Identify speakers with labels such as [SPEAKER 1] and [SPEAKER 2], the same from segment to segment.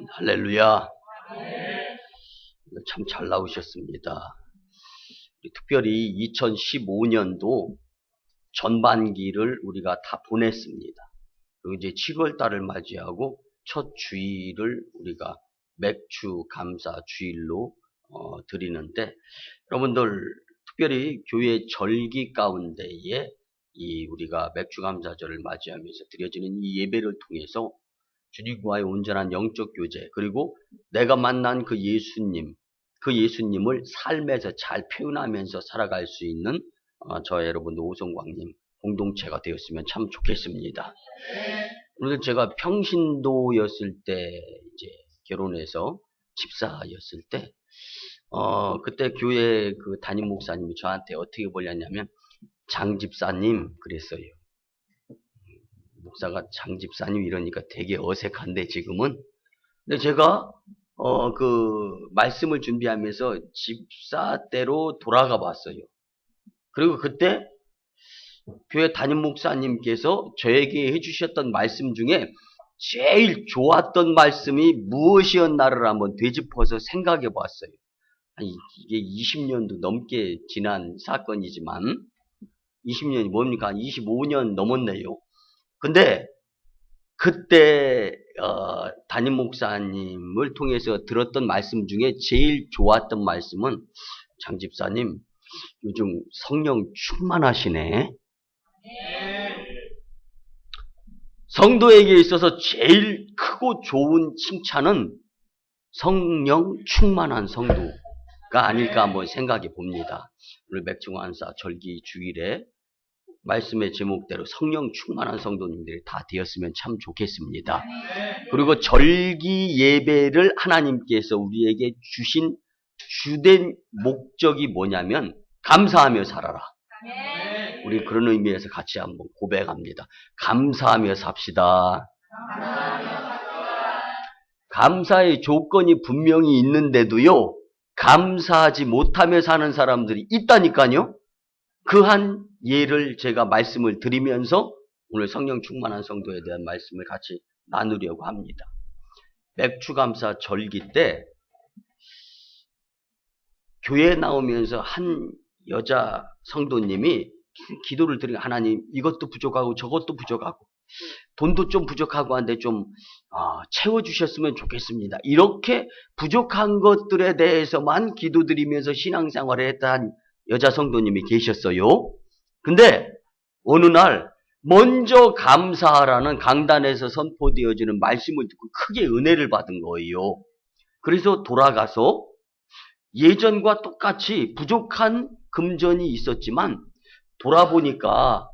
[SPEAKER 1] 아멘. 할렐루야. 참 잘 나오셨습니다. 특별히 2015년도 전반기를 우리가 다 보냈습니다. 그리고 이제 7월 달을 맞이하고 첫 주일을 우리가 맥주 감사 주일로 드리는데, 여러분들 특별히 교회 절기 가운데에 이 우리가 맥주 감사절을 맞이하면서 드려지는 이 예배를 통해서 주님과의 온전한 영적 교제, 그리고 내가 만난 그 예수님을 삶에서 잘 표현하면서 살아갈 수 있는 저 여러분 오성광님 공동체가 되었으면 참 좋겠습니다. 오늘 제가 평신도였을 때 이제 결혼해서 집사였을 때 그때 교회 그 담임 목사님이 저한테 어떻게 보냐면 장집사님 그랬어요. 목사가 장집사님 이러니까 되게 어색한데 지금은. 근데 제가 그 말씀을 준비하면서 집사 때로 돌아가 봤어요. 그리고 그때 교회 담임 목사님께서 저에게 해주셨던 말씀 중에 제일 좋았던 말씀이 무엇이었나를 한번 되짚어서 생각해 봤어요. 이게 20년도 넘게 지난 사건이지만 20년이 뭡니까? 25년 넘었네요. 근데 그때 담임 목사님을 통해서 들었던 말씀 중에 제일 좋았던 말씀은 장 집사님 요즘 성령 충만하시네. 성도에게 있어서 제일 크고 좋은 칭찬은 성령 충만한 성도가 아닐까 한번 생각해 봅니다. 오늘 맥주감사 절기 주일에 말씀의 제목대로 성령 충만한 성도님들이 다 되었으면 참 좋겠습니다. 그리고 절기 예배를 하나님께서 우리에게 주신 주된 목적이 뭐냐면 감사하며 살아라. 우리 그런 의미에서 같이 한번 고백합니다. 감사하며 삽시다. 감사의 조건이 분명히 있는데도요, 감사하지 못하며 사는 사람들이 있다니까요. 그 한 예를 제가 말씀을 드리면서 오늘 성령 충만한 성도에 대한 말씀을 같이 나누려고 합니다. 맥주감사 절기 때 교회에 나오면서 한 여자 성도님이 기도를 드리고, 하나님 이것도 부족하고 저것도 부족하고 돈도 좀 부족하고 한데 좀 채워주셨으면 좋겠습니다. 이렇게 부족한 것들에 대해서만 기도드리면서 신앙생활을 했던 여자 성도님이 계셨어요. 근데 어느 날 먼저 감사하라는 강단에서 선포되어지는 말씀을 듣고 크게 은혜를 받은 거예요. 그래서 돌아가서 예전과 똑같이 부족한 금전이 있었지만 돌아보니까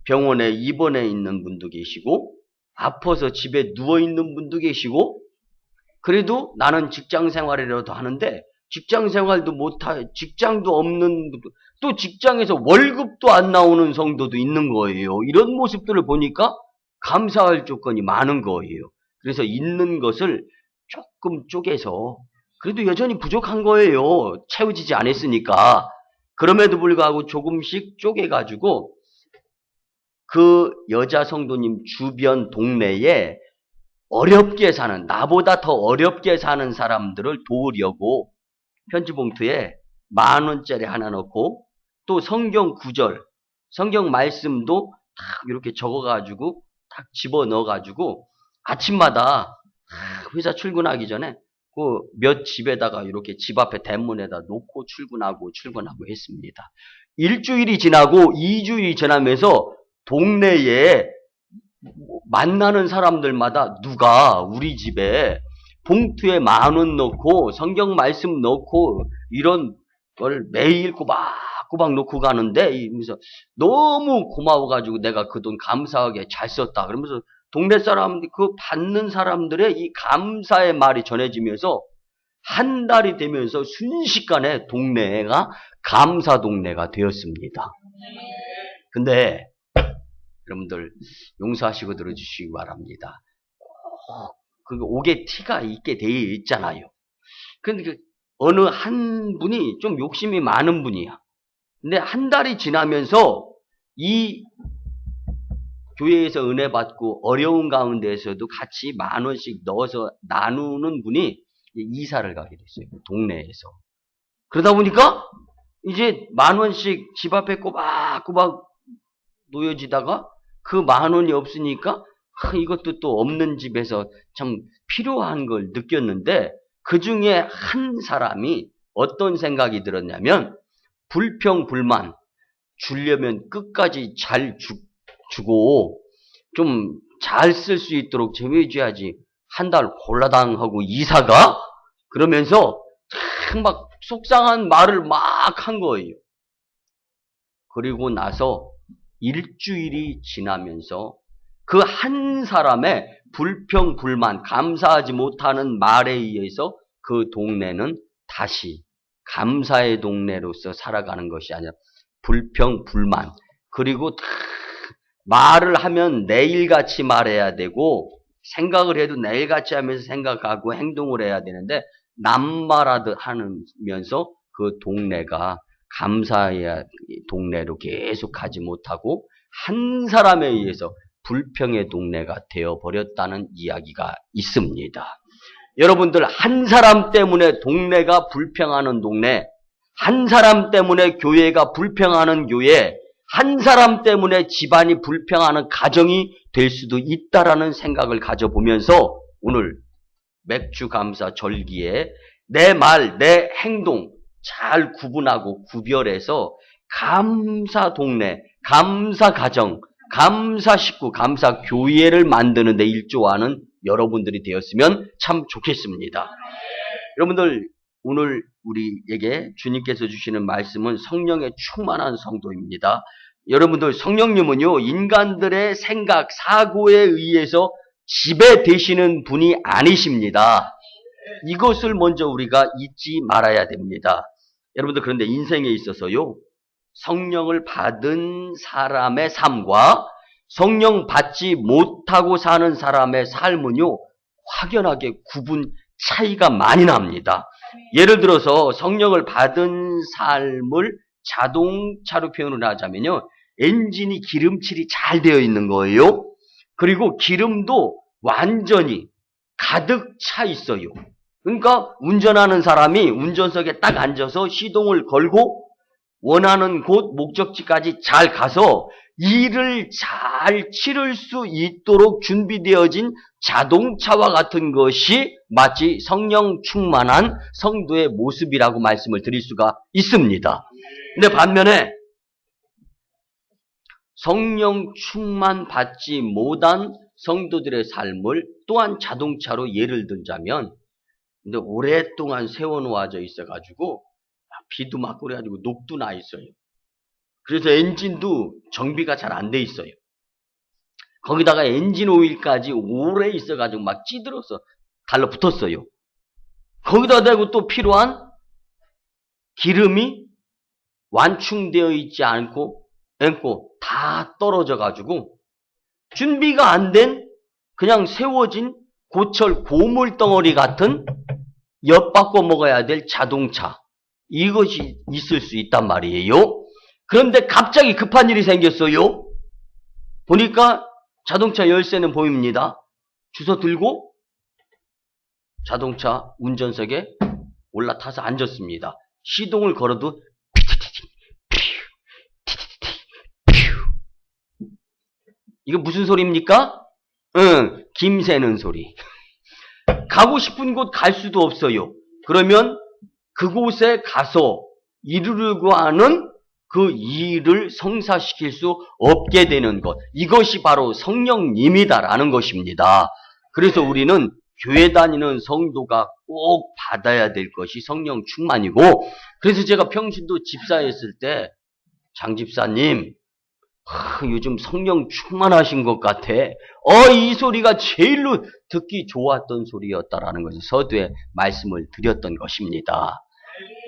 [SPEAKER 1] 병원에 입원해 있는 분도 계시고 아파서 집에 누워있는 분도 계시고, 그래도 나는 직장생활이라도 하는데 직장생활도 직장도 없는, 또 직장에서 월급도 안 나오는 성도도 있는 거예요. 이런 모습들을 보니까 감사할 조건이 많은 거예요. 그래서 있는 것을 조금 쪼개서, 그래도 여전히 부족한 거예요. 채워지지 않았으니까. 그럼에도 불구하고 조금씩 쪼개가지고 그 여자 성도님 주변 동네에 어렵게 사는, 나보다 더 어렵게 사는 사람들을 도우려고 편지 봉투에 10,000원짜리 하나 넣고, 또 성경 구절, 성경 말씀도 딱 이렇게 적어가지고 딱 집어 넣어가지고 아침마다 회사 출근하기 전에 그 몇 집에다가 이렇게 집 앞에 대문에다 놓고 출근하고 했습니다. 일주일이 지나고 2주일이 지나면서 동네에 만나는 사람들마다 누가 우리 집에 봉투에 10,000원 넣고 성경 말씀 넣고 이런 걸 매일 꼬박꼬박 넣고 가는데, 이러면서 너무 고마워가지고 내가 그 돈 감사하게 잘 썼다 그러면서 동네 사람들, 그 받는 사람들의 이 감사의 말이 전해지면서 한 달이 되면서 순식간에 동네가 감사 동네가 되었습니다. 근데 여러분들 용서하시고 들어주시기 바랍니다. 그 옥에 티가 있게 되어 있잖아요. 근데 어느 한 분이 좀 욕심이 많은 분이야. 근데 한 달이 지나면서 이 교회에서 은혜 받고 어려운 가운데에서도 같이 10,000원씩 넣어서 나누는 분이 이사를 가게 됐어요. 동네에서. 그러다 보니까 이제 10,000원씩 집 앞에 꼬박꼬박 놓여지다가 그 10,000원이 없으니까 이것도 또 없는 집에서 참 필요한 걸 느꼈는데 그 중에 한 사람이 어떤 생각이 들었냐면 불평불만 주려면 끝까지 잘 주고 좀 잘 쓸 수 있도록 정해줘야지 한 달 홀라당하고 이사가? 그러면서 막 속상한 말을 막 한 거예요. 그리고 나서 일주일이 지나면서 그 한 사람의 불평불만, 감사하지 못하는 말에 의해서 그 동네는 다시 감사의 동네로서 살아가는 것이 아니라 불평불만, 그리고 말을 하면 내일같이 말해야 되고 생각을 해도 내일같이 하면서 생각하고 행동을 해야 되는데 남말하듯 하면서 그 동네가 감사의 동네로 계속 가지 못하고 한 사람에 의해서 불평의 동네가 되어버렸다는 이야기가 있습니다. 여러분들, 한 사람 때문에 동네가 불평하는 동네, 한 사람 때문에 교회가 불평하는 교회, 한 사람 때문에 집안이 불평하는 가정이 될 수도 있다라는 생각을 가져보면서 오늘 맥주 감사 절기에 내 말, 내 행동 잘 구분하고 구별해서 감사 동네, 감사 가정, 감사 식구, 감사 교회를 만드는 데 일조하는 여러분들이 되었으면 참 좋겠습니다. 여러분들, 오늘 우리에게 주님께서 주시는 말씀은 성령의 충만한 성도입니다. 여러분들, 성령님은요, 인간들의 생각, 사고에 의해서 지배되시는 분이 아니십니다. 이것을 먼저 우리가 잊지 말아야 됩니다. 여러분들, 그런데 인생에 있어서요, 성령을 받은 사람의 삶과 성령 받지 못하고 사는 사람의 삶은요, 확연하게 구분 차이가 많이 납니다. 예를 들어서 성령을 받은 삶을 자동차로 표현을 하자면요, 엔진이 기름칠이 잘 되어 있는 거예요. 그리고 기름도 완전히 가득 차 있어요. 그러니까 운전하는 사람이 운전석에 딱 앉아서 시동을 걸고 원하는 곳 목적지까지 잘 가서 일을 잘 치를 수 있도록 준비되어진 자동차와 같은 것이 마치 성령 충만한 성도의 모습이라고 말씀을 드릴 수가 있습니다. 근데 반면에 성령 충만 받지 못한 성도들의 삶을 또한 자동차로 예를 들자면, 근데 오랫동안 세워놓아져 있어가지고 비도 막 그래가지고 녹도 나 있어요. 그래서 엔진도 정비가 잘 안 돼 있어요. 거기다가 엔진 오일까지 오래 있어가지고 막 찌들어서 달라붙었어요. 거기다 대고 또 필요한 기름이 완충되어 있지 않고 다 떨어져가지고 준비가 안 된 그냥 세워진 고철 고물덩어리 같은 엿바꿔 먹어야 될 자동차, 이것이 있을 수 있단 말이에요. 그런데 갑자기 급한 일이 생겼어요. 보니까 자동차 열쇠는 보입니다. 주워 들고 자동차 운전석에 올라타서 앉았습니다. 시동을 걸어도 이거 무슨 소리입니까? 김 새는 소리. 가고 싶은 곳 갈 수도 없어요. 그러면 그곳에 가서 이루려고 하는 그 일을 성사시킬 수 없게 되는 것. 이것이 바로 성령님이다라는 것입니다. 그래서 우리는 교회 다니는 성도가 꼭 받아야 될 것이 성령 충만이고, 그래서 제가 평신도 집사했을 때 장 집사님, 요즘 성령 충만하신 것 같아. 이 소리가 제일로 듣기 좋았던 소리였다라는 것을 서두에 말씀을 드렸던 것입니다.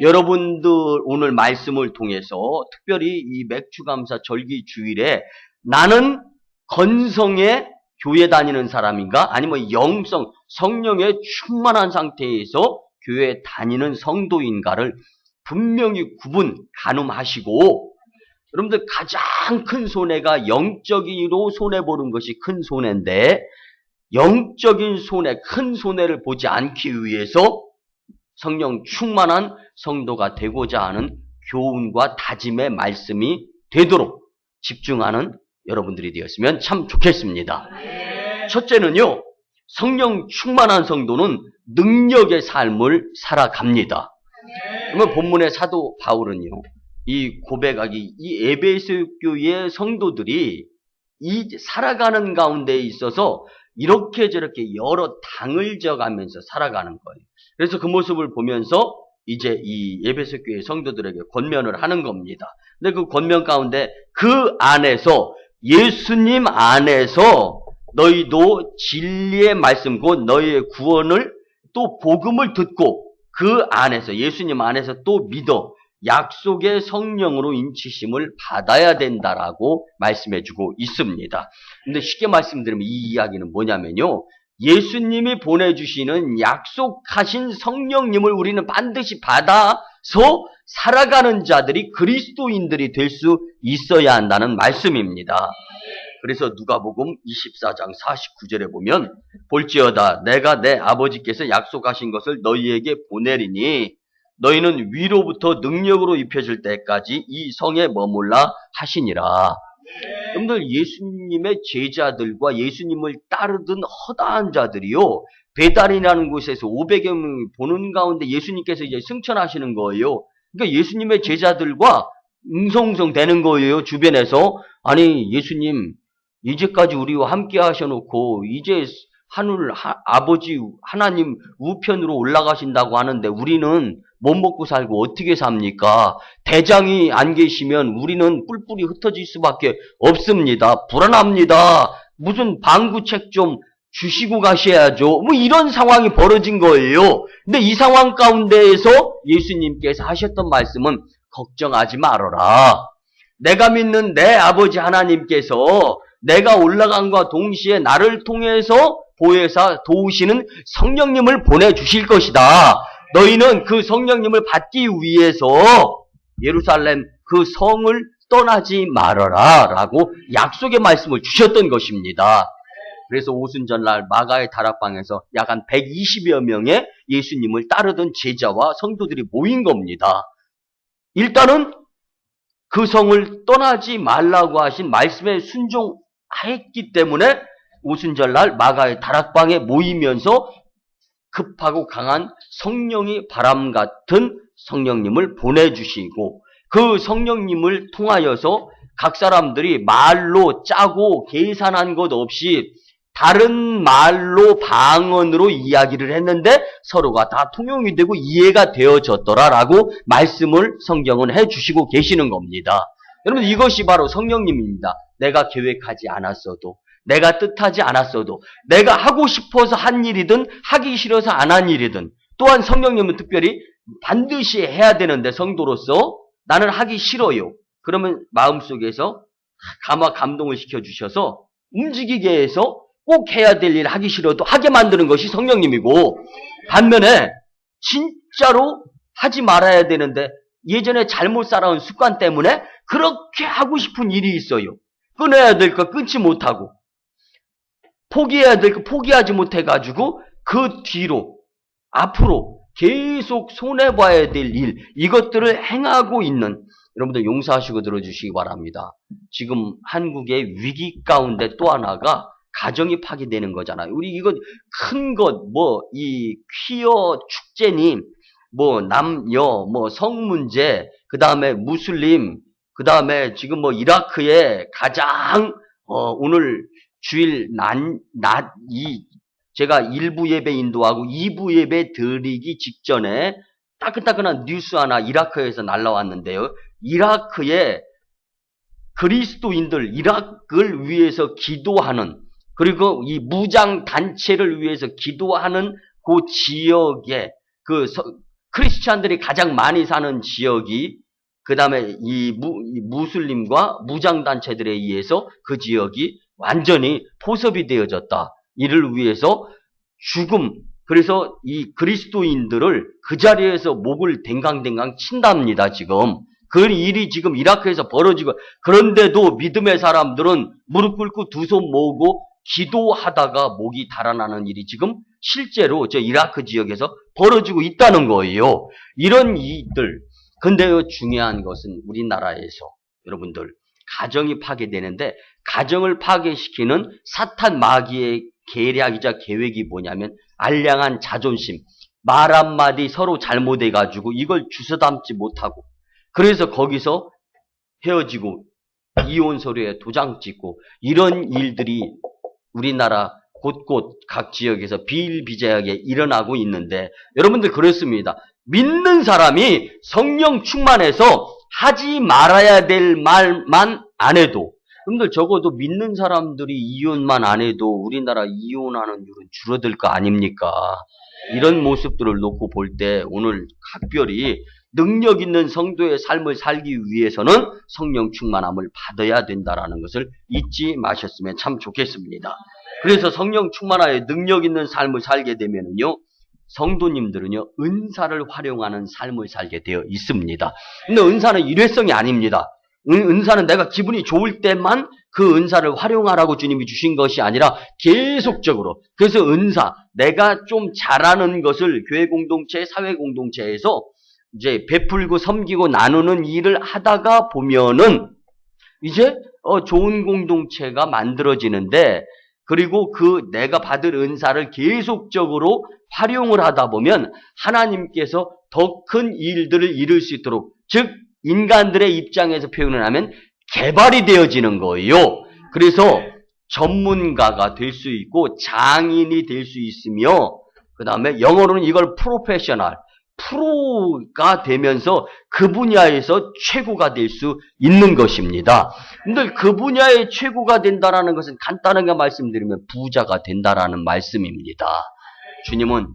[SPEAKER 1] 여러분들 오늘 말씀을 통해서 특별히 이 맥주감사 절기 주일에 나는 건성의 교회 다니는 사람인가? 아니면 영성, 성령에 충만한 상태에서 교회 다니는 성도인가를 분명히 구분, 가늠하시고, 여러분들 가장 큰 손해가 영적으로 손해보는 것이 큰 손해인데 영적인 손해, 큰 손해를 보지 않기 위해서 성령 충만한 성도가 되고자 하는 교훈과 다짐의 말씀이 되도록 집중하는 여러분들이 되었으면 참 좋겠습니다. 첫째는요, 성령 충만한 성도는 능력의 삶을 살아갑니다. 그러면 본문의 사도 바울은요, 이 고백하기, 이 에베소 교회의 성도들이 이 살아가는 가운데 있어서 이렇게 저렇게 여러 당을 져가면서 살아가는 거예요. 그래서 그 모습을 보면서 이제 이 에베소 교회 성도들에게 권면을 하는 겁니다. 근데 그 권면 가운데 그 안에서 예수님 안에서 너희도 진리의 말씀 곧 너희의 구원을 또 복음을 듣고 그 안에서 예수님 안에서 또 믿어 약속의 성령으로 인치심을 받아야 된다라고 말씀해주고 있습니다. 근데 쉽게 말씀드리면 이 이야기는 뭐냐면요, 예수님이 보내주시는 약속하신 성령님을 우리는 반드시 받아서 살아가는 자들이 그리스도인들이 될 수 있어야 한다는 말씀입니다. 그래서 누가복음 24장 49절에 보면 볼지어다 내가 내 아버지께서 약속하신 것을 너희에게 보내리니 너희는 위로부터 능력으로 입혀질 때까지 이 성에 머물라 하시니라. 여러분들 예수님의 제자들과 예수님을 따르던 허다한 자들이요, 베달이라는 곳에서 500여 명이 보는 가운데 예수님께서 이제 승천하시는 거예요. 그러니까 예수님의 제자들과 웅성웅성 되는 거예요. 주변에서 아니 예수님 이제까지 우리와 함께 하셔놓고 이제 하늘 아버지 하나님 우편으로 올라가신다고 하는데 우리는 못 먹고 살고 어떻게 삽니까? 대장이 안 계시면 우리는 뿔뿔이 흩어질 수밖에 없습니다. 불안합니다. 무슨 방구책 좀 주시고 가셔야죠. 뭐 이런 상황이 벌어진 거예요. 근데 이 상황 가운데에서 예수님께서 하셨던 말씀은 걱정하지 말아라. 내가 믿는 내 아버지 하나님께서 내가 올라간과 동시에 나를 통해서 보혜사 도우시는 성령님을 보내주실 것이다. 너희는 그 성령님을 받기 위해서 예루살렘 그 성을 떠나지 말아라 라고 약속의 말씀을 주셨던 것입니다. 그래서 오순절날 마가의 다락방에서 약 한 120여 명의 예수님을 따르던 제자와 성도들이 모인 겁니다. 일단은 그 성을 떠나지 말라고 하신 말씀에 순종했기 때문에 오순절날 마가의 다락방에 모이면서 급하고 강한 성령이 바람 같은 성령님을 보내주시고 그 성령님을 통하여서 각 사람들이 말로 짜고 계산한 것 없이 다른 말로 방언으로 이야기를 했는데 서로가 다 통용이 되고 이해가 되어졌더라라고 말씀을 성경은 해주시고 계시는 겁니다. 여러분 이것이 바로 성령님입니다. 내가 계획하지 않았어도 내가 뜻하지 않았어도 내가 하고 싶어서 한 일이든 하기 싫어서 안 한 일이든 또한 성령님은 특별히 반드시 해야 되는데 성도로서 나는 하기 싫어요. 그러면 마음속에서 감동을 시켜주셔서 움직이게 해서 꼭 해야 될 일 하기 싫어도 하게 만드는 것이 성령님이고 반면에 진짜로 하지 말아야 되는데 예전에 잘못 살아온 습관 때문에 그렇게 하고 싶은 일이 있어요. 끊어야 될 거 끊지 못하고 포기해야 될 거 포기하지 못해가지고 그 뒤로 앞으로 계속 손해봐야 될 일 이것들을 행하고 있는 여러분들 용서하시고 들어주시기 바랍니다. 지금 한국의 위기 가운데 또 하나가 가정이 파괴되는 거잖아요. 우리 이건 큰 것, 이 퀴어 축제니, 남녀, 성 문제, 그 다음에 무슬림, 그 다음에 지금 이라크에 가장, 오늘 주일 제가 1부 예배 인도하고 2부 예배 드리기 직전에 따끈따끈한 뉴스 하나 이라크에서 날라왔는데요. 이라크에 그리스도인들, 이라크를 위해서 기도하는, 그리고 이 무장 단체를 위해서 기도하는 그 지역에 크리스찬들이 가장 많이 사는 지역이 그 다음에 이 무슬림과 무장 단체들에 의해서 그 지역이 완전히 포섭이 되어졌다. 이를 위해서 죽음, 그래서 이 그리스도인들을 그 자리에서 목을 댕강댕강 친답니다. 지금 그 일이 지금 이라크에서 벌어지고, 그런데도 믿음의 사람들은 무릎 꿇고 두 손 모으고 기도하다가 목이 달아나는 일이 지금 실제로 저 이라크 지역에서 벌어지고 있다는 거예요. 이런 일들. 근데요, 중요한 것은 우리나라에서 여러분들 가정이 파괴되는데, 가정을 파괴시키는 사탄 마귀의 계략이자 계획이 뭐냐면 알량한 자존심, 말 한마디 서로 잘못해가지고 이걸 주워담지 못하고, 그래서 거기서 헤어지고 이혼 서류에 도장 찍고, 이런 일들이 우리나라 곳곳 각 지역에서 비일비재하게 일어나고 있는데, 여러분들 그렇습니다. 믿는 사람이 성령 충만해서 하지 말아야 될 말만 안 해도, 여러분들 적어도 믿는 사람들이 이혼만 안 해도 우리나라 이혼하는 율은 줄어들 거 아닙니까? 이런 모습들을 놓고 볼 때 오늘 각별히 능력 있는 성도의 삶을 살기 위해서는 성령 충만함을 받아야 된다는 것을 잊지 마셨으면 참 좋겠습니다. 그래서 성령 충만하여 능력 있는 삶을 살게 되면은요, 성도님들은요, 은사를 활용하는 삶을 살게 되어 있습니다. 근데 은사는 일회성이 아닙니다. 은사는 내가 기분이 좋을 때만 그 은사를 활용하라고 주님이 주신 것이 아니라 계속적으로. 그래서 은사, 내가 좀 잘하는 것을 교회 공동체, 사회 공동체에서 이제 베풀고 섬기고 나누는 일을 하다가 보면은 이제 좋은 공동체가 만들어지는데, 그리고 그 내가 받을 은사를 계속적으로 활용을 하다 보면 하나님께서 더 큰 일들을 이룰 수 있도록, 즉 인간들의 입장에서 표현을 하면 개발이 되어지는 거예요. 그래서 전문가가 될 수 있고 장인이 될 수 있으며, 그 다음에 영어로는 이걸 프로페셔널, 프로가 되면서 그 분야에서 최고가 될 수 있는 것입니다. 근데 그 분야의 최고가 된다라는 것은 간단하게 말씀드리면 부자가 된다라는 말씀입니다. 주님은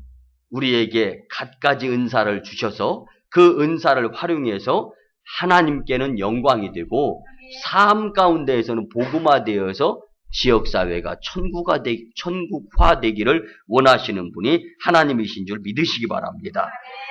[SPEAKER 1] 우리에게 갖가지 은사를 주셔서 그 은사를 활용해서 하나님께는 영광이 되고 삶 가운데에서는 복음화되어서 지역사회가 천국화되기를 원하시는 분이 하나님이신 줄 믿으시기 바랍니다.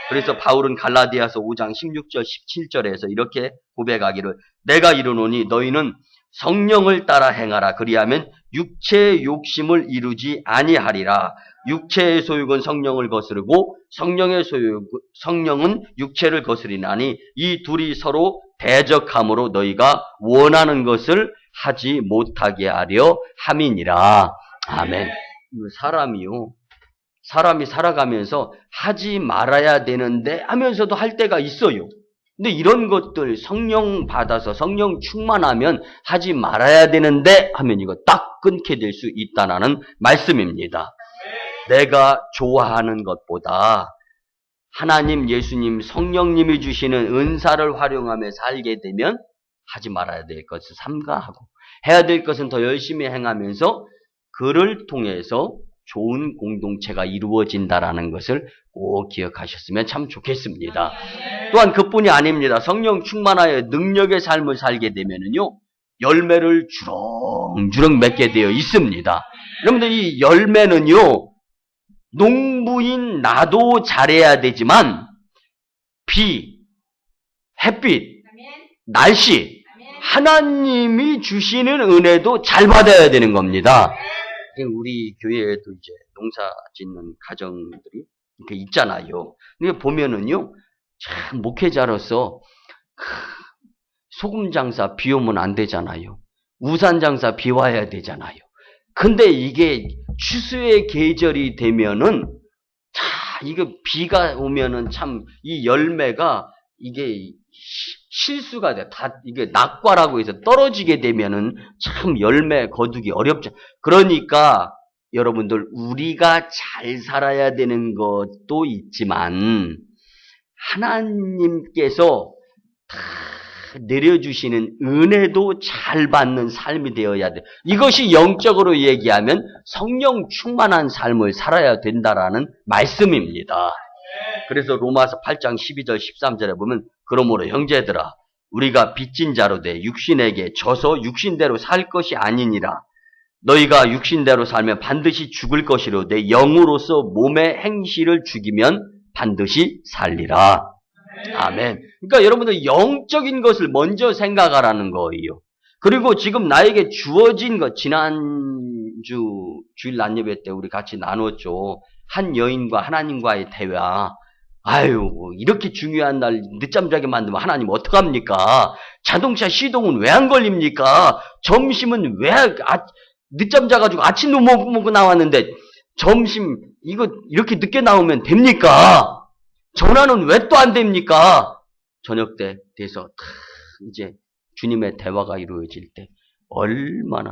[SPEAKER 1] 그래서 바울은 갈라디아서 5장 16절 17절에서 이렇게 고백하기를, 내가 이르노니 너희는 성령을 따라 행하라. 그리하면 육체의 욕심을 이루지 아니하리라. 육체의 소욕은 성령을 거스르고 성령은 육체를 거스리나니 이 둘이 서로 대적함으로 너희가 원하는 것을 하지 못하게 하려 함이니라. 아멘. 사람이 살아가면서 하지 말아야 되는데 하면서도 할 때가 있어요. 근데 이런 것들 성령 받아서 성령 충만하면 하지 말아야 되는데 하면 이거 딱 끊게 될 수 있다는 말씀입니다. 내가 좋아하는 것보다 하나님, 예수님, 성령님이 주시는 은사를 활용하며 살게 되면 하지 말아야 될 것을 삼가하고 해야 될 것은 더 열심히 행하면서 그를 통해서 좋은 공동체가 이루어진다라는 것을 꼭 기억하셨으면 참 좋겠습니다. 또한 그뿐이 아닙니다. 성령 충만하여 능력의 삶을 살게 되면은요, 열매를 주렁주렁 맺게 되어 있습니다. 여러분들 이 열매는요, 농부인 나도 잘해야 되지만 비, 햇빛, 날씨, 하나님이 주시는 은혜도 잘 받아야 되는 겁니다. 우리 교회에도 이제 농사 짓는 가정들이 이렇게 있잖아요. 근데 보면은요, 참 목회자로서 소금 장사 비 오면 안 되잖아요. 우산 장사 비 와야 되잖아요. 근데 이게 추수의 계절이 되면은 이거 비가 오면은 참 이 열매가 이게 실수가 돼. 이게 낙과라고 해서 떨어지게 되면은 참 열매 거두기 어렵죠. 그러니까 여러분들 우리가 잘 살아야 되는 것도 있지만 하나님께서 다 내려주시는 은혜도 잘 받는 삶이 되어야 돼. 이것이 영적으로 얘기하면 성령 충만한 삶을 살아야 된다라는 말씀입니다. 그래서 로마서 8장 12절 13절에 보면 그러므로 형제들아 우리가 빚진 자로 돼 육신에게 져서 육신대로 살 것이 아니니라. 너희가 육신대로 살면 반드시 죽을 것이로되 영으로서 몸의 행실을 죽이면 반드시 살리라. 아멘. 그러니까 여러분들 영적인 것을 먼저 생각하라는 거예요. 그리고 지금 나에게 주어진 것, 지난주 주일 낮예배 때 우리 같이 나눴죠. 한 여인과 하나님과의 대화. 아유, 이렇게 중요한 날 늦잠 자게 만들면 하나님 어떡합니까? 자동차 시동은 왜 안 걸립니까? 점심은 왜 늦잠 자가지고 아침도 못 먹고 나왔는데 점심 이거 이렇게 늦게 나오면 됩니까? 전화는 왜 또 안 됩니까? 저녁 때 돼서 이제 주님의 대화가 이루어질 때 얼마나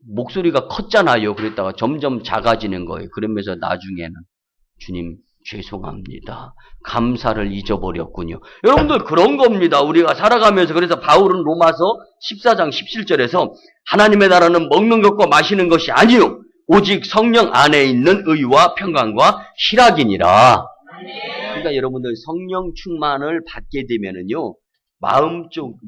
[SPEAKER 1] 목소리가 컸잖아요. 그랬다가 점점 작아지는 거예요. 그러면서 나중에는 주님 죄송합니다. 감사를 잊어버렸군요. 여러분들 그런 겁니다. 우리가 살아가면서 그래서 바울은 로마서 14장 17절에서 하나님의 나라는 먹는 것과 마시는 것이 아니요 오직 성령 안에 있는 의와 평강과 희락이니라. 그러니까 여러분들 성령 충만을 받게 되면은요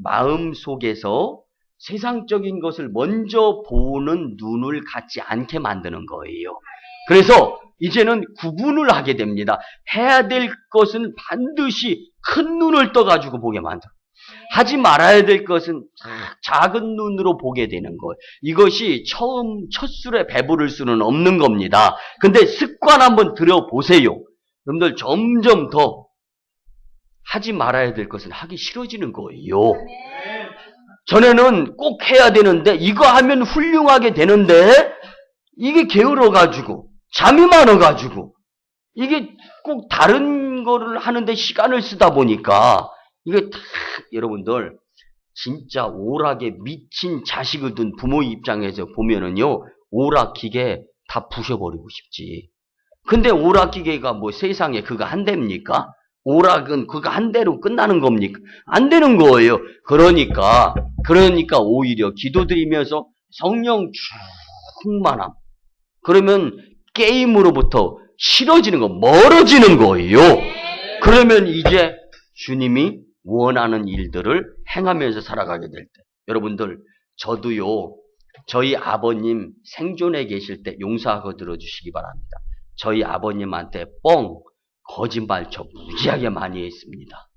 [SPEAKER 1] 마음 속에서 세상적인 것을 먼저 보는 눈을 갖지 않게 만드는 거예요. 그래서 이제는 구분을 하게 됩니다. 해야 될 것은 반드시 큰 눈을 떠가지고 보게 만들어. 하지 말아야 될 것은 작은 눈으로 보게 되는 거예요. 이것이 첫 술에 배부를 수는 없는 겁니다. 근데 습관 한번 들여보세요. 여러분들 점점 더 하지 말아야 될 것은 하기 싫어지는 거예요. 전에는 꼭 해야 되는데 이거 하면 훌륭하게 되는데 이게 게을러가지고 잠이 많아가지고 이게 꼭 다른 거를 하는데 시간을 쓰다 보니까 이게 다 여러분들 진짜 오락에 미친 자식을 둔 부모 입장에서 보면은요 오락기계 다 부셔버리고 싶지. 근데 오락기계가 뭐 세상에 그거 한 대입니까? 오락은 그거 한 대로 끝나는 겁니까? 안 되는 거예요. 그러니까 오히려 기도드리면서 성령 충만함. 그러면 게임으로부터 싫어지는 거, 멀어지는 거예요. 그러면 이제 주님이 원하는 일들을 행하면서 살아가게 될 때. 여러분들, 저도요, 저희 아버님 생존해 계실 때 용서하고 들어주시기 바랍니다. 저희 아버님한테 거짓말 저 무지하게 많이 했습니다.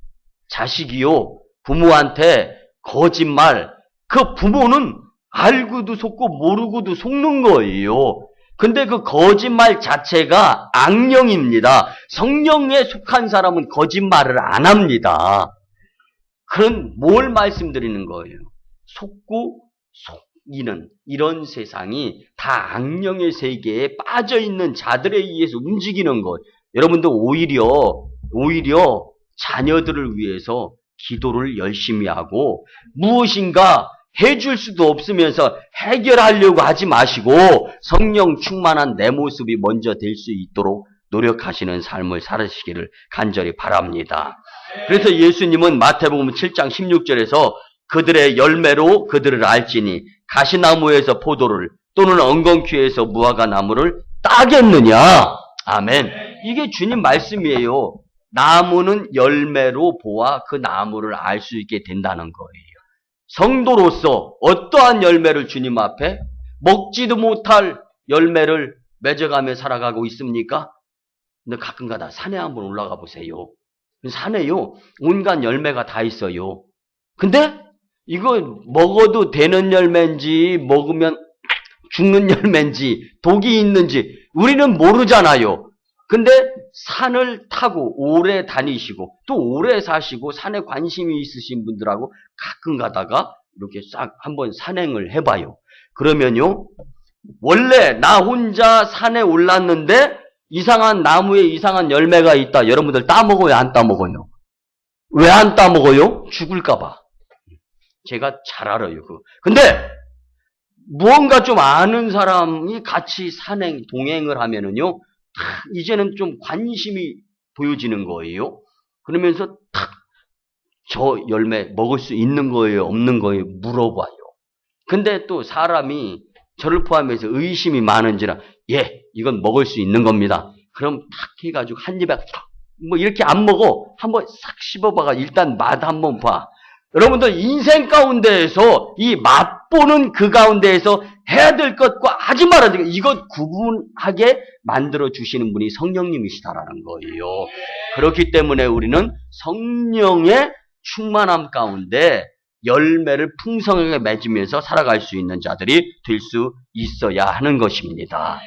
[SPEAKER 1] 자식이요, 부모한테 거짓말, 그 부모는 알고도 속고 모르고도 속는 거예요. 근데 그 거짓말 자체가 악령입니다. 성령에 속한 사람은 거짓말을 안 합니다. 그런 뭘 말씀드리는 거예요? 속고 속이는 이런 세상이 다 악령의 세계에 빠져있는 자들에 의해서 움직이는 것. 여러분들 오히려 자녀들을 위해서 기도를 열심히 하고 무엇인가 해줄 수도 없으면서 해결하려고 하지 마시고 성령 충만한 내 모습이 먼저 될 수 있도록 노력하시는 삶을 살으시기를 간절히 바랍니다. 그래서 예수님은 마태복음 7장 16절에서 그들의 열매로 그들을 알지니 가시나무에서 포도를 또는 엉겅퀴에서 무화과 나무를 따겠느냐. 아멘. 이게 주님 말씀이에요. 나무는 열매로 보아 그 나무를 알 수 있게 된다는 거예요. 성도로서 어떠한 열매를 주님 앞에 먹지도 못할 열매를 맺어가며 살아가고 있습니까? 근데 가끔가다 산에 한번 올라가 보세요. 산에요 온갖 열매가 다 있어요. 근데 이거 먹어도 되는 열매인지 먹으면 죽는 열매인지 독이 있는지 우리는 모르잖아요. 근데 산을 타고 오래 다니시고 또 오래 사시고 산에 관심이 있으신 분들하고 가끔 가다가 이렇게 싹 한번 산행을 해봐요. 그러면요 원래 나 혼자 산에 올랐는데 이상한 나무에 이상한 열매가 있다. 여러분들 따먹어요? 안 따먹어요? 왜 안 따먹어요? 죽을까봐. 제가 잘 알아요. 근데 무언가 좀 아는 사람이 같이 동행을 하면은요 이제는 좀 관심이 보여지는 거예요. 그러면서 저 열매 먹을 수 있는 거예요? 없는 거예요? 물어봐요. 근데 또 사람이 저를 포함해서 의심이 많은지라 이건 먹을 수 있는 겁니다. 그럼 탁 해가지고 한 입에 뭐 이렇게 안 먹어. 한번 싹 씹어봐가 일단 맛 한번 봐. 여러분들 인생 가운데에서 이 맛보는 그 가운데에서 해야 될 것과 하지 말아야 될 것, 이것 구분하게 만들어 주시는 분이 성령님이시다라는 거예요. 그렇기 때문에 우리는 성령의 충만함 가운데 열매를 풍성하게 맺으면서 살아갈 수 있는 자들이 될 수 있어야 하는 것입니다.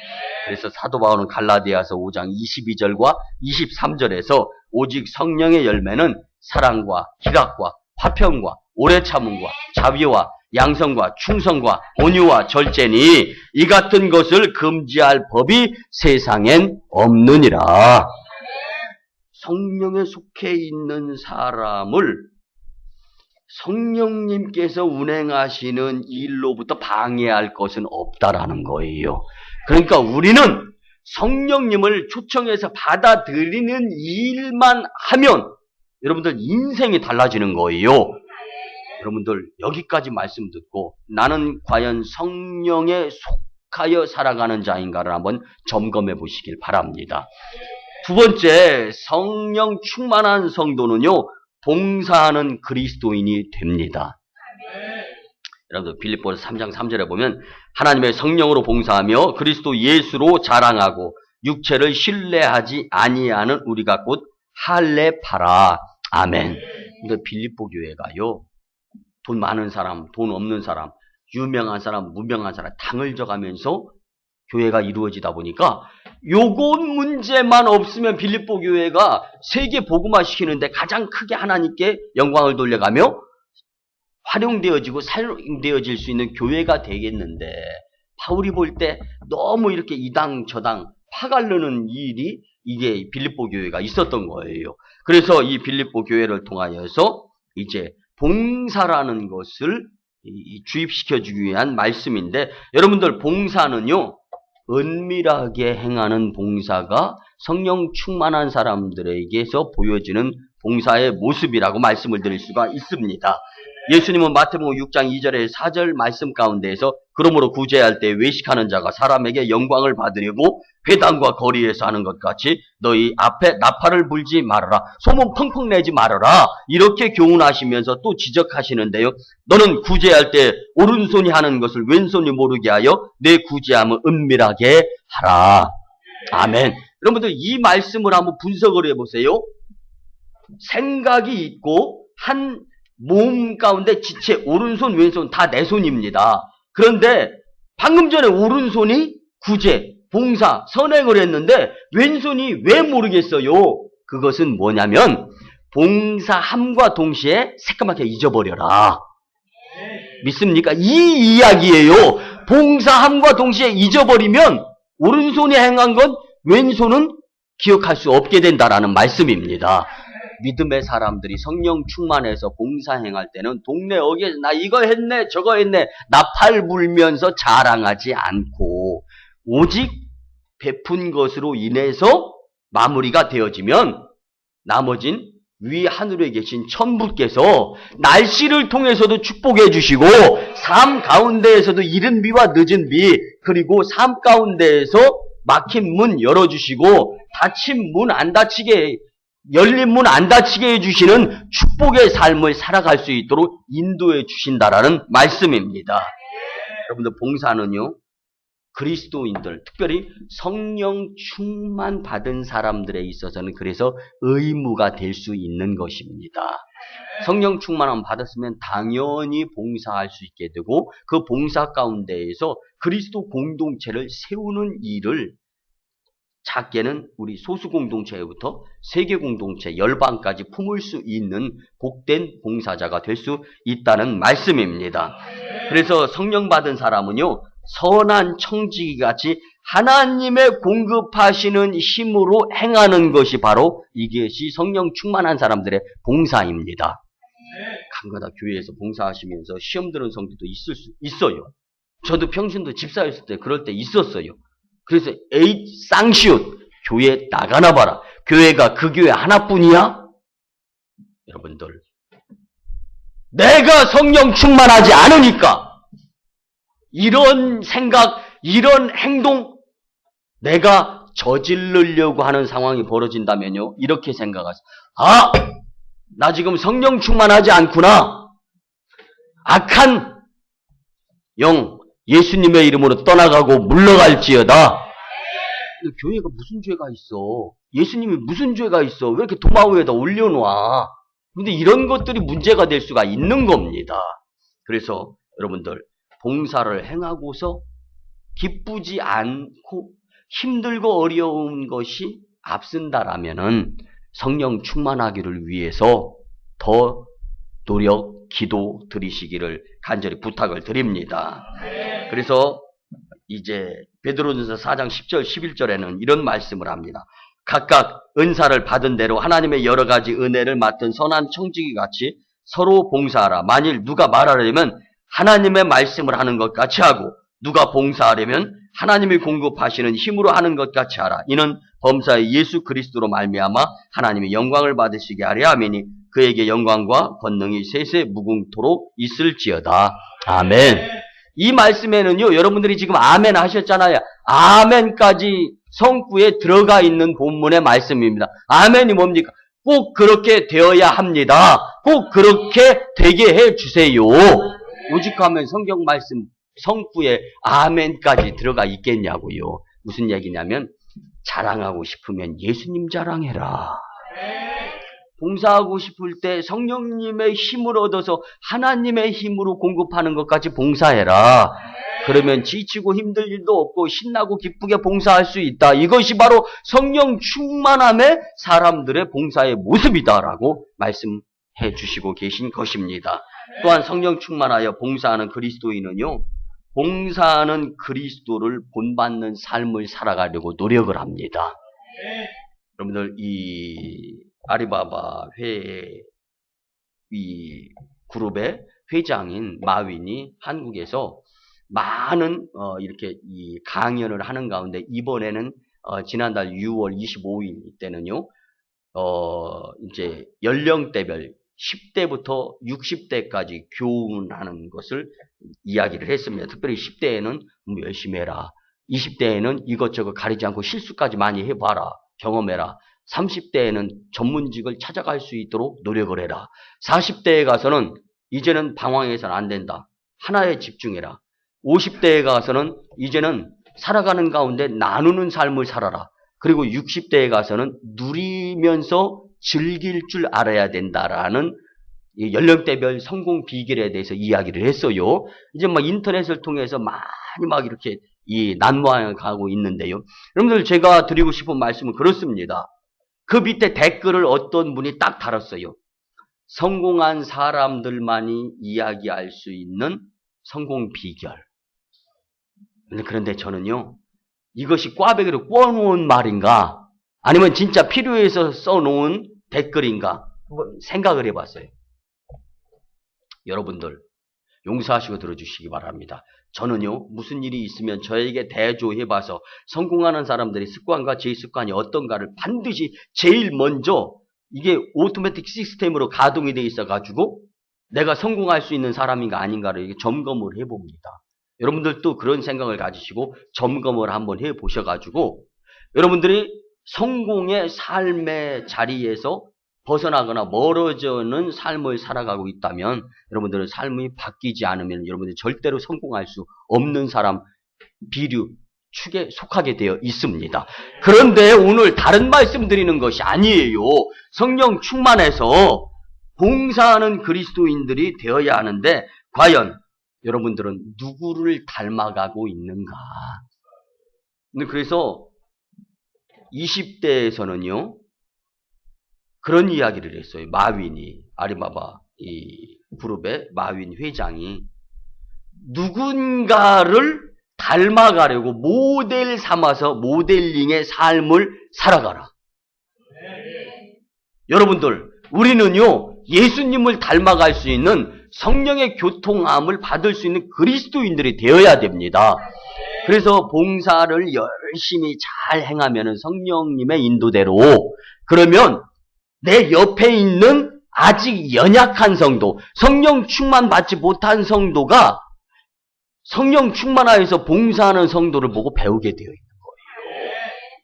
[SPEAKER 1] 그래서 사도 바울은 갈라디아서 5장 22절과 23절에서 오직 성령의 열매는 사랑과 희락과 화평과 오래 참음과 자비와 양성과 충성과 온유와 절제니 이 같은 것을 금지할 법이 세상엔 없느니라. 성령에 속해 있는 사람을 성령님께서 운행하시는 일로부터 방해할 것은 없다라는 거예요. 그러니까 우리는 성령님을 초청해서 받아들이는 일만 하면 여러분들 인생이 달라지는 거예요. 여러분들 여기까지 말씀 듣고 나는 과연 성령에 속하여 살아가는 자인가를 한번 점검해 보시길 바랍니다. 두 번째, 성령 충만한 성도는요, 봉사하는 그리스도인이 됩니다. 여러분들 빌립보서 3장 3절에 보면 하나님의 성령으로 봉사하며 그리스도 예수로 자랑하고 육체를 신뢰하지 아니하는 우리가 곧 할례파라. 아멘. 근데 빌립보 교회가요, 돈 많은 사람, 돈 없는 사람, 유명한 사람, 무명한 사람 당을 져가면서 교회가 이루어지다 보니까 요것 문제만 없으면 빌립보 교회가 세계 복음화 시키는데 가장 크게 하나님께 영광을 돌려가며 활용되어지고 사용되어질 수 있는 교회가 되겠는데, 바울이 볼 때 너무 이렇게 이당 저당 파갈르는 일이 이게 빌립보 교회가 있었던 거예요. 그래서 이 빌립보 교회를 통하여서 이제 봉사라는 것을 주입시켜주기 위한 말씀인데, 여러분들 봉사는요, 은밀하게 행하는 봉사가 성령 충만한 사람들에게서 보여지는 봉사의 모습이라고 말씀을 드릴 수가 있습니다. 예수님은 마태복음 6장 2절에 4절 말씀 가운데에서 그러므로 구제할 때 외식하는 자가 사람에게 영광을 받으려고 회당과 거리에서 하는 것 같이 너희 앞에 나팔을 불지 말아라, 소문 펑펑 내지 말아라, 이렇게 교훈하시면서 또 지적하시는데요. 너는 구제할 때 오른손이 하는 것을 왼손이 모르게 하여 내 구제함을 은밀하게 하라. 아멘. 여러분들 이 말씀을 한번 분석을 해보세요. 생각이 있고 한 몸 가운데 지체, 오른손 왼손 다 내 손입니다. 그런데 방금 전에 오른손이 구제, 봉사, 선행을 했는데 왼손이 왜 모르겠어요? 그것은 뭐냐면 봉사함과 동시에 새까맣게 잊어버려라. 믿습니까? 이 이야기예요. 봉사함과 동시에 잊어버리면 오른손이 행한 건 왼손은 기억할 수 없게 된다라는 말씀입니다. 믿음의 사람들이 성령 충만해서 봉사 행할 때는 동네 어귀에서 나 이거 했네 저거 했네 나팔 불면서 자랑하지 않고 오직 베푼 것으로 인해서 마무리가 되어지면 나머진 위 하늘에 계신 천부께서 날씨를 통해서도 축복해 주시고 삶 가운데에서도 이른 비와 늦은 비, 그리고 삶 가운데에서 막힌 문 열어주시고 닫힌 문 안 닫히게, 열린 문 안 닫히게 해주시는 축복의 삶을 살아갈 수 있도록 인도해 주신다라는 말씀입니다. 여러분들 봉사는요, 그리스도인들, 특별히 성령 충만 받은 사람들에 있어서는 그래서 의무가 될 수 있는 것입니다. 성령 충만함 받았으면 당연히 봉사할 수 있게 되고 그 봉사 가운데에서 그리스도 공동체를 세우는 일을 작게는 우리 소수 공동체부터 세계 공동체, 열방까지 품을 수 있는 복된 봉사자가 될 수 있다는 말씀입니다. 그래서 성령 받은 사람은요, 선한 청지기같이 하나님의 공급하시는 힘으로 행하는 것이 바로 이것이 성령 충만한 사람들의 봉사입니다. 간간히 교회에서 봉사하시면서 시험 드는 성도도 있을 수 있어요. 저도 평신도 집사였을 때 그럴 때 있었어요. 그래서 에잇 쌍시옷 교회 나가나 봐라. 교회가 그 교회 하나뿐이야? 여러분들, 내가 성령 충만하지 않으니까 이런 생각, 이런 행동 내가 저지르려고 하는 상황이 벌어진다면요, 이렇게 생각하세요. 아, 나 지금 성령 충만하지 않구나. 악한 영, 예수님의 이름으로 떠나가고 물러갈지어다. 교회가 무슨 죄가 있어? 예수님이 무슨 죄가 있어? 왜 이렇게 도마 위에다 올려놔? 근데 이런 것들이 문제가 될 수가 있는 겁니다. 그래서 여러분들 봉사를 행하고서 기쁘지 않고 힘들고 어려운 것이 앞선다라면은 성령 충만하기를 위해서 더 노력, 기도 드리시기를 간절히 부탁을 드립니다. 그래서 이제 베드로전서 4장 10절 11절에는 이런 말씀을 합니다. 각각 은사를 받은 대로 하나님의 여러 가지 은혜를 맡은 선한 청지기 같이 서로 봉사하라. 만일 누가 말하려면 하나님의 말씀을 하는 것 같이 하고 누가 봉사하려면 하나님이 공급하시는 힘으로 하는 것 같이 하라. 이는 범사의 예수 그리스도로 말미암아 하나님이 영광을 받으시게 하려 함이니 그에게 영광과 권능이 세세 무궁토록 있을지어다. 아멘. 이 말씀에는요, 여러분들이 지금 아멘 하셨잖아요. 아멘까지 성구에 들어가 있는 본문의 말씀입니다. 아멘이 뭡니까? 꼭 그렇게 되어야 합니다. 꼭 그렇게 되게 해 주세요. 오직하면 성경 말씀 성구에 아멘까지 들어가 있겠냐고요. 무슨 얘기냐면 자랑하고 싶으면 예수님 자랑해라. 봉사하고 싶을 때 성령님의 힘을 얻어서 하나님의 힘으로 공급하는 것까지 봉사해라. 그러면 지치고 힘들 일도 없고 신나고 기쁘게 봉사할 수 있다. 이것이 바로 성령 충만함의 사람들의 봉사의 모습이다라고 말씀해 주시고 계신 것입니다. 또한 성령 충만하여 봉사하는 그리스도인은요, 봉사하는 그리스도를 본받는 삶을 살아가려고 노력을 합니다. 여러분들 이 아리바바 이 그룹의 회장인 마윈이 한국에서 많은 이렇게 이 강연을 하는 가운데 이번에는 지난달 6월 25일 때는요, 이제 연령대별 10대부터 60대까지 교훈하는 것을 이야기를 했습니다. 특별히 10대에는 열심히 해라. 20대에는 이것저것 가리지 않고 실수까지 많이 해봐라. 경험해라. 30대에는 전문직을 찾아갈 수 있도록 노력을 해라. 40대에 가서는 이제는 방황해서는 안 된다. 하나에 집중해라. 50대에 가서는 이제는 살아가는 가운데 나누는 삶을 살아라. 그리고 60대에 가서는 누리면서 즐길 줄 알아야 된다라는 연령대별 성공 비결에 대해서 이야기를 했어요. 이제 막 인터넷을 통해서 많이 막 이렇게 난무해 가고 있는데요. 여러분들 제가 드리고 싶은 말씀은 그렇습니다. 그 밑에 댓글을 어떤 분이 딱 달았어요. 성공한 사람들만이 이야기할 수 있는 성공 비결. 그런데 저는요, 이것이 꽈배기로 꿔놓은 말인가 아니면 진짜 필요해서 써놓은 댓글인가 한번 생각을 해봤어요. 여러분들 용서하시고 들어주시기 바랍니다. 저는요, 무슨 일이 있으면 저에게 대조해봐서 성공하는 사람들의 습관과 제 습관이 어떤가를 반드시 제일 먼저 이게 오토매틱 시스템으로 가동이 되어 있어가지고 내가 성공할 수 있는 사람인가 아닌가를 이렇게 점검을 해봅니다. 여러분들도 그런 생각을 가지시고 점검을 한번 해보셔가지고 여러분들이 성공의 삶의 자리에서 벗어나거나 멀어지는 삶을 살아가고 있다면 여러분들의 삶이 바뀌지 않으면 여러분들이 절대로 성공할 수 없는 사람 비류 축에 속하게 되어 있습니다. 그런데 오늘 다른 말씀 드리는 것이 아니에요. 성령 충만해서 봉사하는 그리스도인들이 되어야 하는데 과연 여러분들은 누구를 닮아가고 있는가? 그래서 20대에서는요, 그런 이야기를 했어요. 마윈이, 아리바바 이 그룹의 마윈 회장이 누군가를 닮아가려고 모델 삼아서 모델링의 삶을 살아가라. 여러분들, 우리는요, 예수님을 닮아갈 수 있는 성령의 교통함을 받을 수 있는 그리스도인들이 되어야 됩니다. 그래서 봉사를 열심히 잘 행하면 성령님의 인도대로, 그러면 내 옆에 있는 아직 연약한 성도, 성령 충만 받지 못한 성도가 성령 충만하여서 봉사하는 성도를 보고 배우게 되어 있는 거예요.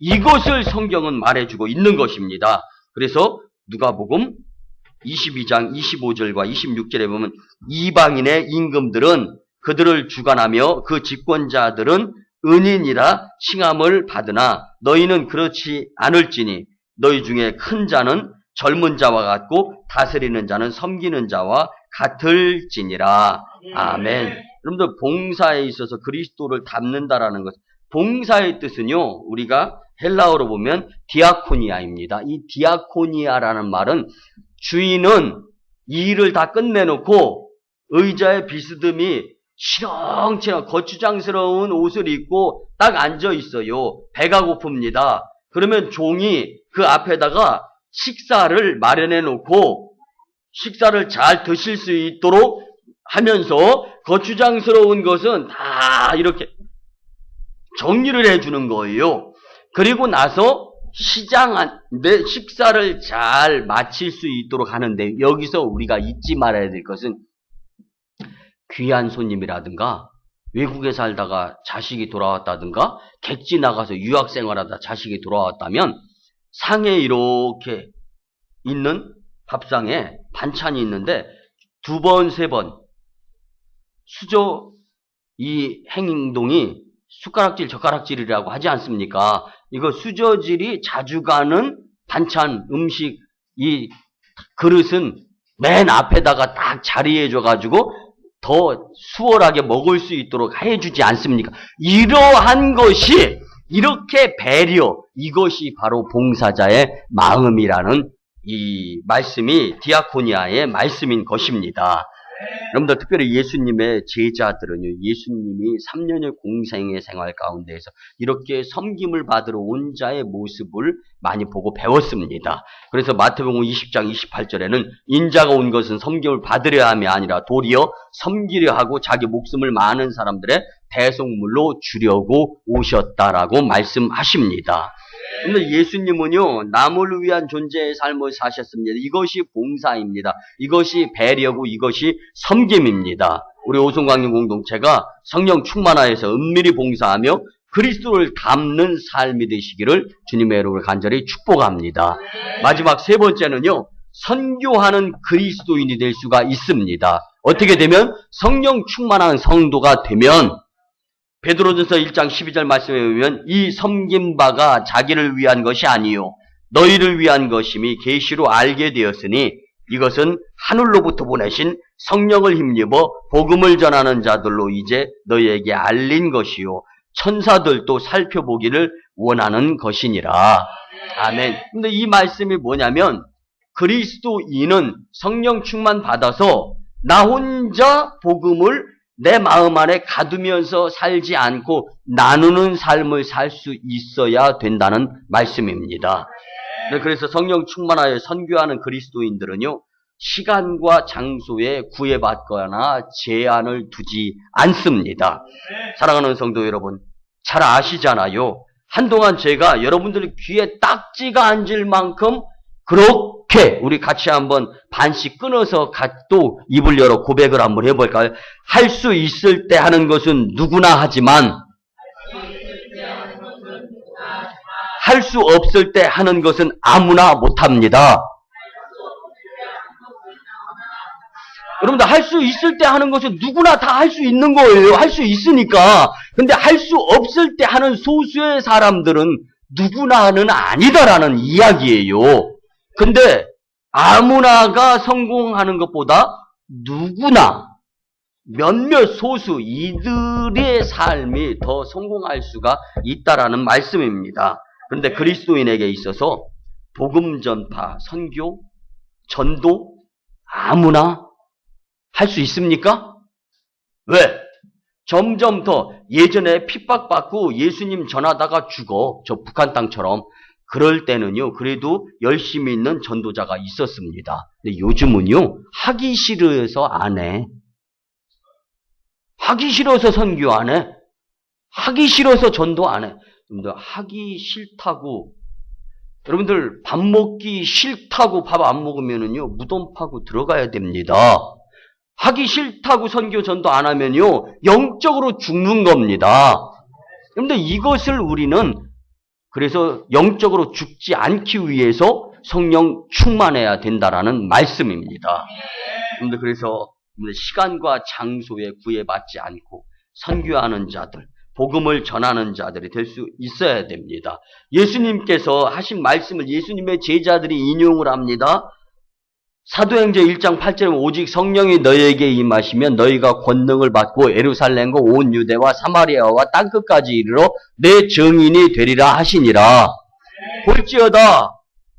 [SPEAKER 1] 이것을 성경은 말해주고 있는 것입니다. 그래서 누가복음 22장 25절과 26절에 보면 이방인의 임금들은 그들을 주관하며 그 집권자들은 은인이라 칭함을 받으나 너희는 그렇지 않을지니 너희 중에 큰 자는 젊은 자와 같고 다스리는 자는 섬기는 자와 같을지니라. 아멘. 여러분들 봉사에 있어서 그리스도를 닮는다라는 것. 봉사의 뜻은요, 우리가 헬라어로 보면 디아코니아입니다. 이 디아코니아라는 말은 주인은 이 일을 다 끝내놓고 의자에 비스듬히 치렁치렁 거추장스러운 옷을 입고 딱 앉아 있어요. 배가 고픕니다. 그러면 종이 그 앞에다가 식사를 마련해 놓고 식사를 잘 드실 수 있도록 하면서 거추장스러운 것은 다 이렇게 정리를 해주는 거예요. 그리고 나서 내 식사를 잘 마칠 수 있도록 하는데, 여기서 우리가 잊지 말아야 될 것은 귀한 손님이라든가 외국에 살다가 자식이 돌아왔다든가 객지 나가서 유학생활하다 자식이 돌아왔다면 상에 이렇게 있는 밥상에 반찬이 있는데 두 번, 세 번 수저 이 행동이 숟가락질, 젓가락질이라고 하지 않습니까? 이거 수저질이 자주 가는 반찬, 음식, 이 그릇은 맨 앞에다가 딱 자리해줘가지고 더 수월하게 먹을 수 있도록 해주지 않습니까? 이러한 것이, 이렇게 배려, 이것이 바로 봉사자의 마음이라는 이 말씀이 디아코니아의 말씀인 것입니다. 여러분들 특별히 예수님의 제자들은요, 예수님이 3년의 공생의 생활 가운데에서 이렇게 섬김을 받으러 온 자의 모습을 많이 보고 배웠습니다. 그래서 마태복음 20장 28절에는 인자가 온 것은 섬김을 받으려 함이 아니라 도리어 섬기려 하고 자기 목숨을 많은 사람들의 대속물로 주려고 오셨다라고 말씀하십니다. 근데 예수님은요, 남을 위한 존재의 삶을 사셨습니다. 이것이 봉사입니다. 이것이 배려고 이것이 섬김입니다. 우리 오송광림 공동체가 성령 충만하여서 은밀히 봉사하며 그리스도를 닮는 삶이 되시기를 주님의 이름으로 간절히 축복합니다. 마지막 세 번째는요, 선교하는 그리스도인이 될 수가 있습니다. 어떻게 되면? 성령 충만한 성도가 되면, 베드로전서 1장 12절 말씀에 보면 이 섬긴 바가 자기를 위한 것이 아니요 너희를 위한 것임이 계시로 알게 되었으니 이것은 하늘로부터 보내신 성령을 힘입어 복음을 전하는 자들로 이제 너희에게 알린 것이요 천사들도 살펴보기를 원하는 것이니라. 아멘. 근데 이 말씀이 뭐냐면 그리스도인은 성령 충만 받아서 나 혼자 복음을 내 마음 안에 가두면서 살지 않고 나누는 삶을 살 수 있어야 된다는 말씀입니다. 그래서 성령 충만하여 선교하는 그리스도인들은요, 시간과 장소에 구애받거나 제한을 두지 않습니다. 사랑하는 성도 여러분, 잘 아시잖아요. 한동안 제가 여러분들 귀에 딱지가 앉을 만큼 그렇게 우리 같이 한번 반씩 끊어서 또 입을 열어 고백을 한번 해볼까요? 할 수 있을 때 하는 것은 누구나 하지만 할 수 없을 때 하는 것은 아무나 못합니다. 여러분들 할 수 있을 때 하는 것은 누구나 다 할 수 있는 거예요. 할 수 있으니까. 근데 할 수 없을 때 하는 소수의 사람들은 누구나는 아니다라는 이야기예요. 근데 아무나가 성공하는 것보다 누구나 몇몇 소수 이들의 삶이 더 성공할 수가 있다라는 말씀입니다. 그런데 그리스도인에게 있어서 복음 전파, 선교, 전도 아무나 할 수 있습니까? 왜? 점점 더 예전에 핍박받고 예수님 전하다가 죽어. 저 북한 땅처럼. 그럴 때는요, 그래도 열심히 있는 전도자가 있었습니다. 근데 요즘은요, 하기 싫어서 안 해. 하기 싫어서 선교 안 해. 하기 싫어서 전도 안 해. 여러분들, 하기 싫다고, 여러분들, 밥 먹기 싫다고 밥 안 먹으면은요, 무덤 파고 들어가야 됩니다. 하기 싫다고 선교 전도 안 하면요, 영적으로 죽는 겁니다. 그런데 이것을 우리는 그래서 영적으로 죽지 않기 위해서 성령 충만해야 된다라는 말씀입니다. 그런데 그래서 시간과 장소에 구애받지 않고 선교하는 자들, 복음을 전하는 자들이 될 수 있어야 됩니다. 예수님께서 하신 말씀을 예수님의 제자들이 인용을 합니다. 사도행전 1장 8절에 오직 성령이 너희에게 임하시면 너희가 권능을 받고 예루살렘과 온 유대와 사마리아와 땅끝까지 이르러 내 증인이 되리라 하시니라. 볼지어다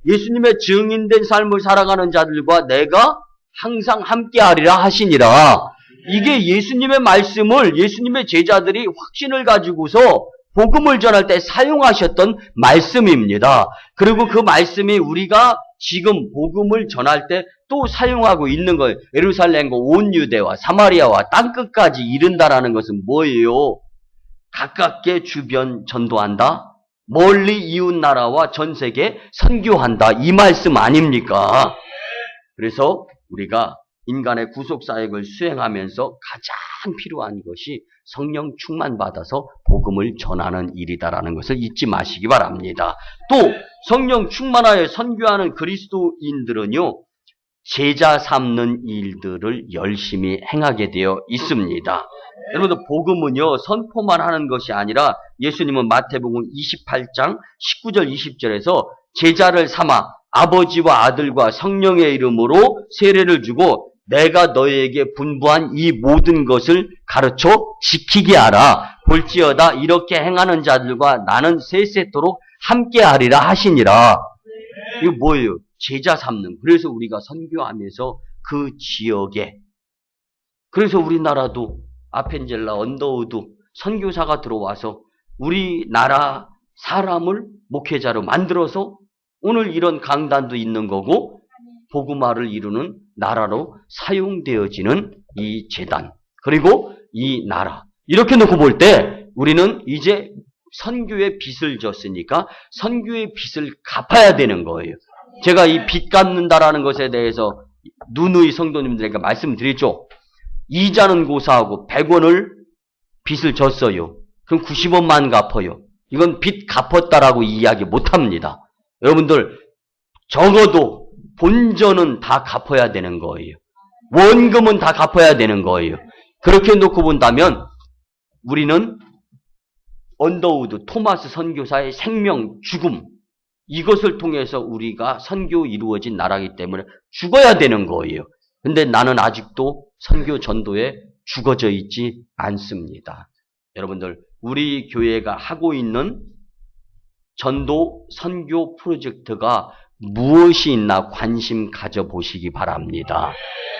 [SPEAKER 1] 예수님의 증인된 삶을 살아가는 자들과 내가 항상 함께하리라 하시니라. 이게 예수님의 말씀을 예수님의 제자들이 확신을 가지고서 복음을 전할 때 사용하셨던 말씀입니다. 그리고 그 말씀이 우리가 지금 복음을 전할 때 또 사용하고 있는 거예요. 예루살렘과 온 유대와 사마리아와 땅끝까지 이른다라는 것은 뭐예요? 가깝게 주변 전도한다. 멀리 이웃 나라와 전 세계 선교한다. 이 말씀 아닙니까? 그래서 우리가 인간의 구속 사역을 수행하면서 가장 필요한 것이 성령 충만 받아서 복음을 전하는 일이다라는 것을 잊지 마시기 바랍니다. 또 성령 충만하여 선교하는 그리스도인들은요, 제자 삼는 일들을 열심히 행하게 되어 있습니다. 여러분들 복음은요 선포만 하는 것이 아니라 예수님은 마태복음 28장 19절 20절에서 제자를 삼아 아버지와 아들과 성령의 이름으로 세례를 주고 내가 너희에게 분부한 이 모든 것을 가르쳐 지키게 하라. 볼지어다 이렇게 행하는 자들과 나는 세세토록 함께하리라 하시니라. 이거 뭐예요? 제자 삼는. 그래서 우리가 선교하면서 그 지역에, 그래서 우리나라도 아펜젤라, 언더우드 선교사가 들어와서 우리나라 사람을 목회자로 만들어서 오늘 이런 강단도 있는 거고 복음화를 이루는 나라로 사용되어지는 이 재단, 그리고 이 나라, 이렇게 놓고 볼 때 우리는 이제 선교의 빚을 졌으니까 선교의 빚을 갚아야 되는 거예요. 제가 이 빚 갚는다라는 것에 대해서 누누이 성도님들에게 말씀드렸죠. 이자는 고사하고 100원을 빚을 졌어요. 그럼 90원만 갚아요. 이건 빚 갚았다라고 이야기 못합니다. 여러분들 적어도 본전은 다 갚아야 되는 거예요. 원금은 다 갚아야 되는 거예요. 그렇게 놓고 본다면 우리는 언더우드 토마스 선교사의 생명, 죽음, 이것을 통해서 우리가 선교 이루어진 나라이기 때문에 죽어야 되는 거예요. 근데 나는 아직도 선교 전도에 죽어져 있지 않습니다. 여러분들, 우리 교회가 하고 있는 전도 선교 프로젝트가 무엇이 있나 관심 가져보시기 바랍니다.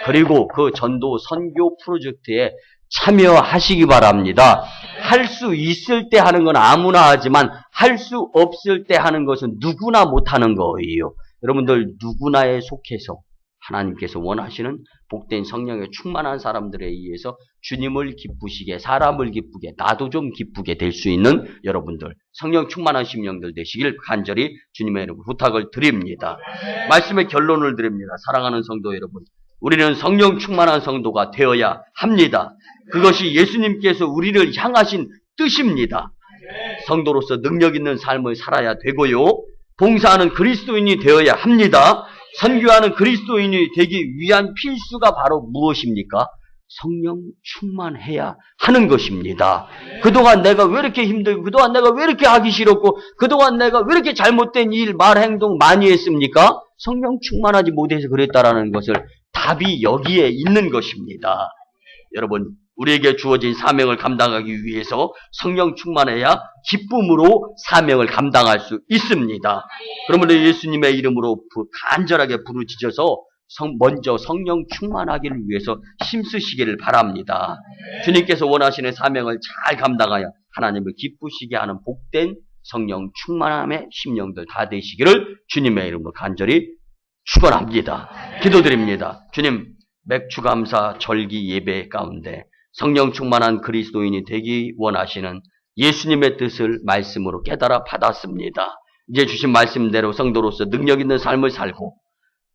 [SPEAKER 1] 그리고 그 전도 선교 프로젝트에 참여하시기 바랍니다. 할 수 있을 때 하는 건 아무나 하지만 할 수 없을 때 하는 것은 누구나 못하는 거예요. 여러분들 누구나에 속해서 하나님께서 원하시는 복된 성령에 충만한 사람들에 의해서 주님을 기쁘시게, 사람을 기쁘게, 나도 좀 기쁘게 될 수 있는 여러분들, 성령 충만한 심령들 되시길 간절히 주님의 이름으로 부탁을 드립니다. 말씀의 결론을 드립니다. 사랑하는 성도 여러분, 우리는 성령 충만한 성도가 되어야 합니다. 그것이 예수님께서 우리를 향하신 뜻입니다. 성도로서 능력 있는 삶을 살아야 되고요. 봉사하는 그리스도인이 되어야 합니다. 선교하는 그리스도인이 되기 위한 필수가 바로 무엇입니까? 성령 충만해야 하는 것입니다. 그동안 내가 왜 이렇게 힘들고, 그동안 내가 왜 이렇게 하기 싫었고, 그동안 내가 왜 이렇게 잘못된 일, 말, 행동 많이 했습니까? 성령 충만하지 못해서 그랬다라는 것을 답이 여기에 있는 것입니다. 여러분, 우리에게 주어진 사명을 감당하기 위해서 성령 충만해야 기쁨으로 사명을 감당할 수 있습니다. 그러므로 예수님의 이름으로 간절하게 부르짖어서 먼저 성령 충만하기를 위해서 힘쓰시기를 바랍니다. 주님께서 원하시는 사명을 잘 감당하여 하나님을 기쁘시게 하는 복된 성령 충만함의 심령들 다 되시기를 주님의 이름으로 간절히 축원합니다. 기도드립니다. 주님, 맥주감사 절기 예배 가운데 성령 충만한 그리스도인이 되기 원하시는 예수님의 뜻을 말씀으로 깨달아 받았습니다. 이제 주신 말씀대로 성도로서 능력 있는 삶을 살고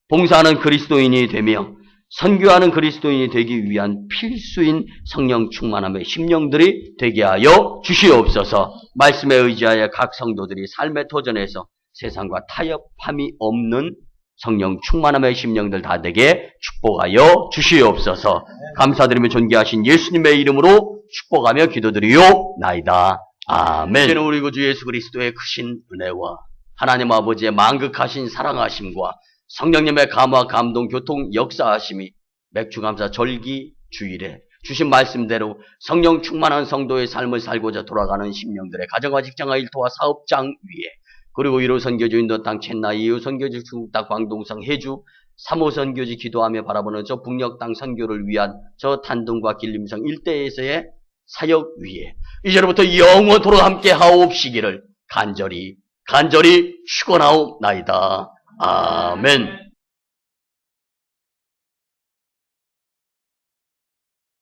[SPEAKER 1] 봉사하는 그리스도인이 되며 선교하는 그리스도인이 되기 위한 필수인 성령 충만함의 심령들이 되게 하여 주시옵소서. 말씀에 의지하여 각 성도들이 삶의 터전에서 세상과 타협함이 없는 성령 충만함의 심령들 다 되게 축복하여 주시옵소서. 감사드리며 존귀하신 예수님의 이름으로 축복하며 기도드리옵나이다. 아멘. 이제는 우리 구주 예수 그리스도의 크신 은혜와 하나님 아버지의 만극하신 사랑하심과 성령님의 감화 감동 교통 역사하심이 맥주감사 절기 주일에 주신 말씀대로 성령 충만한 성도의 삶을 살고자 돌아가는 심령들의 가정과 직장과 일터와 사업장 위에, 그리고 1호 선교지 인도 땅 첸나이, 2호 선교지 중국 땅 광동성 해주, 3호 선교지 기도하며 바라보는 저 북녘 땅 선교를 위한 저 단둥과 길림성 일대에서의 사역 위에 이제로부터 영원토록 함께 하옵시기를 간절히 축원하옵나이다. 아멘.